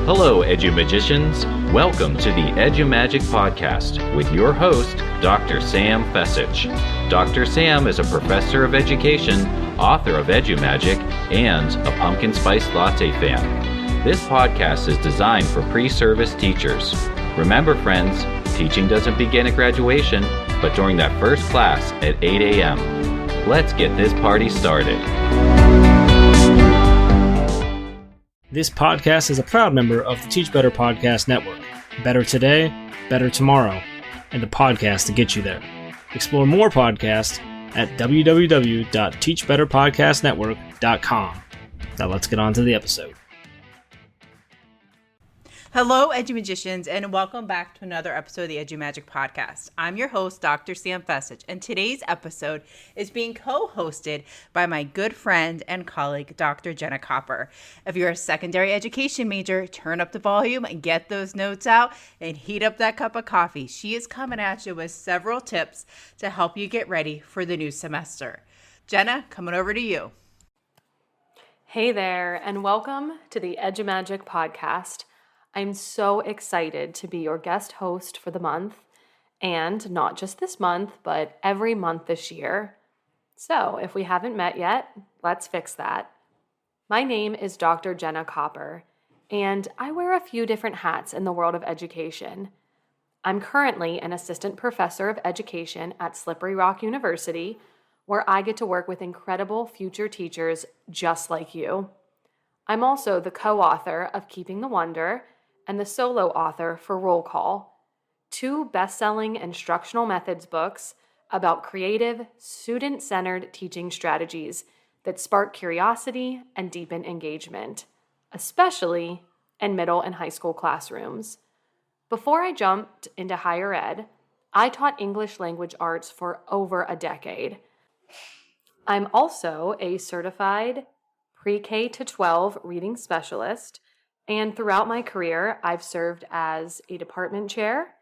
Hello, Edu Magicians. Welcome to the EDU Magic Podcast with your host, Dr. Sam Fessich. Dr. Sam is a professor of education, author of Edu Magic, and a pumpkin spice latte fan. This podcast is designed for pre-service teachers. Remember, friends, teaching doesn't begin at graduation, but during that first class at 8 a.m. Let's get this party started. This podcast is a proud member of the Teach Better Podcast Network. Better today, better tomorrow, and the podcast to get you there. Explore more podcasts at www.teachbetterpodcastnetwork.com. Now let's get on to the episode. Hello, Edu Magicians, and welcome back to another episode of the EDU Magic Podcast. I'm your host, Dr. Sam Fessich, and today's episode is being co-hosted by my good friend and colleague, Dr. Jenna Copper. If you're a secondary education major, turn up the volume and get those notes out and heat up that cup of coffee. She is coming at you with several tips to help you get ready for the new semester. Jenna, coming over to you. Hey there, and welcome to the EDU Magic Podcast. I'm so excited to be your guest host for the month, and not just this month, but every month this year. So if we haven't met yet, let's fix that. My name is Dr. Jenna Copper, and I wear a few different hats in the world of education. I'm currently an assistant professor of education at Slippery Rock University, where I get to work with incredible future teachers just like you. I'm also the co-author of Keeping the Wonder and the solo author for Roll Call, two best-selling instructional methods books about creative, student-centered teaching strategies that spark curiosity and deepen engagement, especially in middle and high school classrooms. Before I jumped into higher ed, I taught English language arts for over a decade. I'm also a certified pre-K to 12 reading specialist, and throughout my career, I've served as a department chair,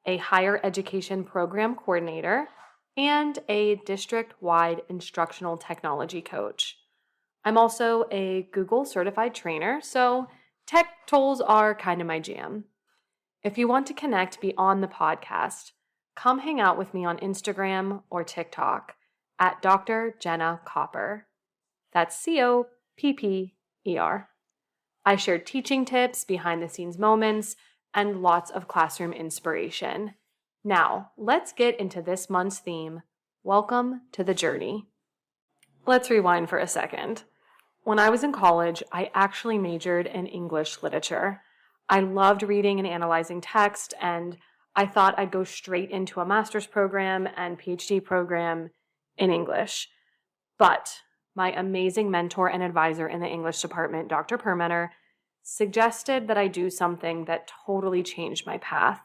a higher education program coordinator, and a district-wide instructional technology coach. I'm also a Google certified trainer, so tech tools are kind of my jam. If you want to connect beyond the podcast, come hang out with me on Instagram or TikTok at Dr. Jenna Copper. That's C-O-P-P-E-R. I share teaching tips, behind-the-scenes moments, and lots of classroom inspiration. Now, let's get into this month's theme. Welcome to the journey. Let's rewind for a second. When I was in college, I actually majored in English literature. I loved reading and analyzing text, and I thought I'd go straight into a master's program and PhD program in English. But my amazing mentor and advisor in the English department, Dr. Permeter, suggested that I do something that totally changed my path.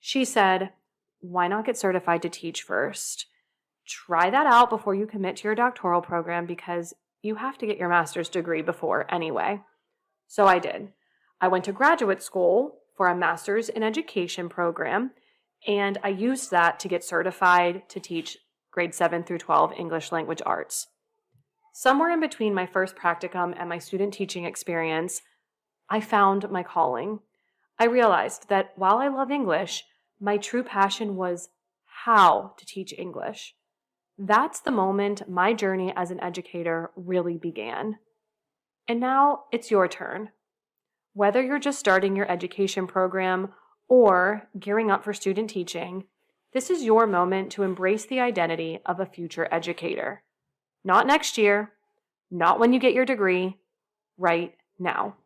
She said, why not get certified to teach first? Try that out before you commit to your doctoral program because you have to get your master's degree before anyway. So I did. I went to graduate school for a master's in education program, and I used that to get certified to teach grade 7 through 12 English language arts. Somewhere in between my first practicum and my student teaching experience, I found my calling. I realized that while I love English, my true passion was how to teach English. That's the moment my journey as an educator really began. And now it's your turn. Whether you're just starting your education program or gearing up for student teaching, this is your moment to embrace the identity of a future educator. Not next year, not when you get your degree, right now.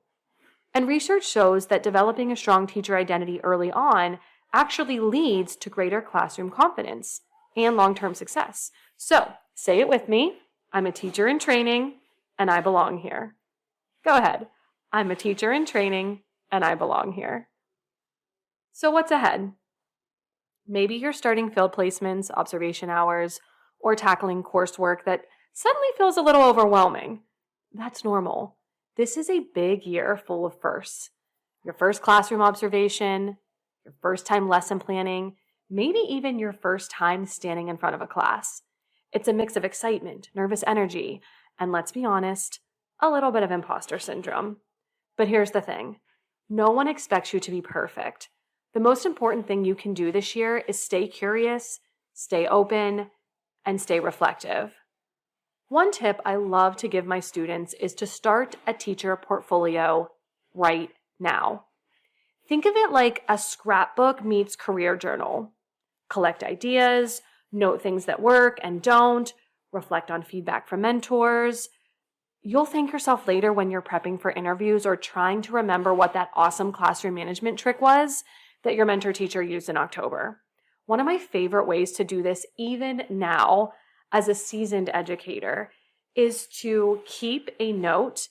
And research shows that developing a strong teacher identity early on actually leads to greater classroom confidence and long-term success. So, say it with me. I'm a teacher in training, and I belong here. Go ahead. I'm a teacher in training, and I belong here. So what's ahead? Maybe you're starting field placements, observation hours, or tackling coursework that suddenly feels a little overwhelming. That's normal. This is a big year full of firsts. Your first classroom observation, your first time lesson planning, maybe even your first time standing in front of a class. It's a mix of excitement, nervous energy, and let's be honest, a little bit of imposter syndrome. But here's the thing. No one expects you to be perfect. The most important thing you can do this year is stay curious, stay open, and stay reflective. One tip I love to give my students is to start a teacher portfolio right now. Think of it like a scrapbook meets career journal. Collect ideas, note things that work and don't, reflect on feedback from mentors. You'll thank yourself later when you're prepping for interviews or trying to remember what that awesome classroom management trick was that your mentor teacher used in October. One of my favorite ways to do this, even now as a seasoned educator, is to keep a note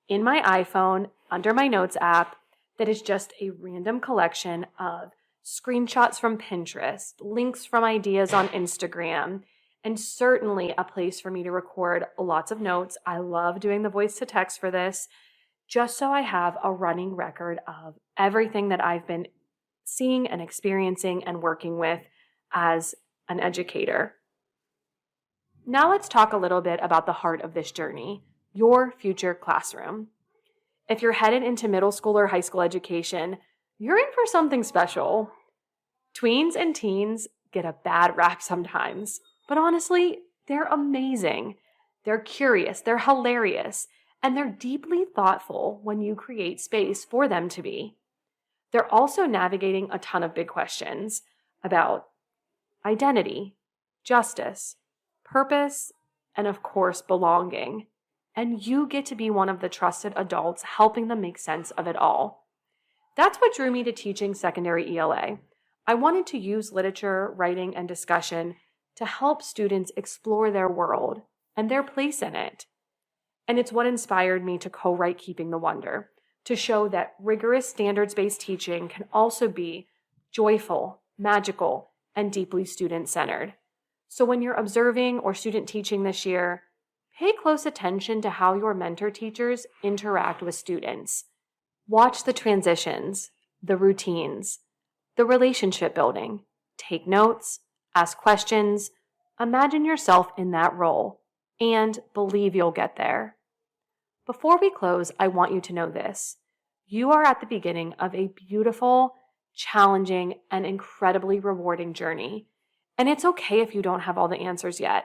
in my iPhone under my Notes app that is just a random collection of screenshots from Pinterest, links from ideas on Instagram, and certainly a place for me to record lots of notes. I love doing the voice to text for this, just so I have a running record of everything that I've been seeing and experiencing and working with as an educator. Now let's talk a little bit about the heart of this journey, your future classroom. If you're headed into middle school or high school education, you're in for something special. Tweens and teens get a bad rap sometimes, but honestly, they're amazing. They're curious, they're hilarious, and they're deeply thoughtful when you create space for them to be. They're also navigating a ton of big questions about identity, justice, purpose, and of course, belonging. And you get to be one of the trusted adults helping them make sense of it all. That's what drew me to teaching secondary ELA. I wanted to use literature, writing, and discussion to help students explore their world and their place in it. And it's what inspired me to co-write Keeping the Wonder, to show that rigorous standards-based teaching can also be joyful, magical, and deeply student-centered. So when you're observing or student teaching this year, pay close attention to how your mentor teachers interact with students. Watch the transitions, the routines, the relationship building. Take notes, ask questions, imagine yourself in that role, and believe you'll get there. Before we close, I want you to know this. You are at the beginning of a beautiful, challenging, and incredibly rewarding journey. And it's okay if you don't have all the answers yet.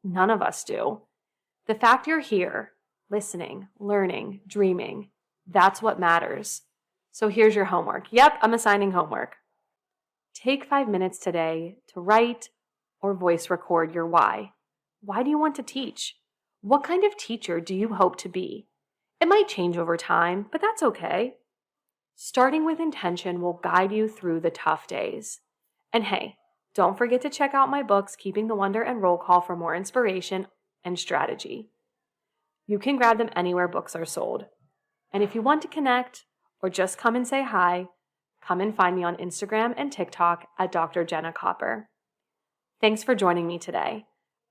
None of us do. The fact you're here, listening, learning, dreaming, that's what matters. So here's your homework. Yep, I'm assigning homework. Take 5 minutes today to write or voice record your why. Why do you want to teach? What kind of teacher do you hope to be? It might change over time, but that's okay. Starting with intention will guide you through the tough days. And hey, don't forget to check out my books, Keeping the Wonder and Roll Call, for more inspiration and strategy. You can grab them anywhere books are sold. And if you want to connect or just come and say hi, come and find me on Instagram and TikTok at Dr. Jenna Copper. Thanks for joining me today.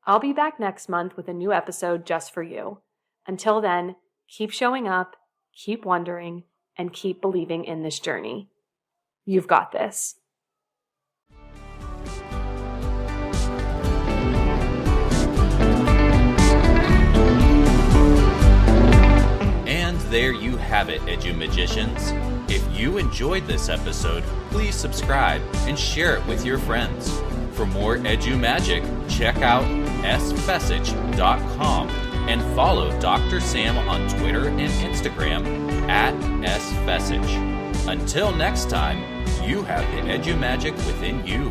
I'll be back next month with a new episode just for you. Until then, keep showing up, keep wondering, and keep believing in this journey. You've got this. And there you have it, Edu Magicians. If you enjoyed this episode, please subscribe and share it with your friends. For more Edu Magic, check out sfessage.com and follow Dr. Sam on Twitter and Instagram at sfessage. Until next time, you have the Edu Magic within you.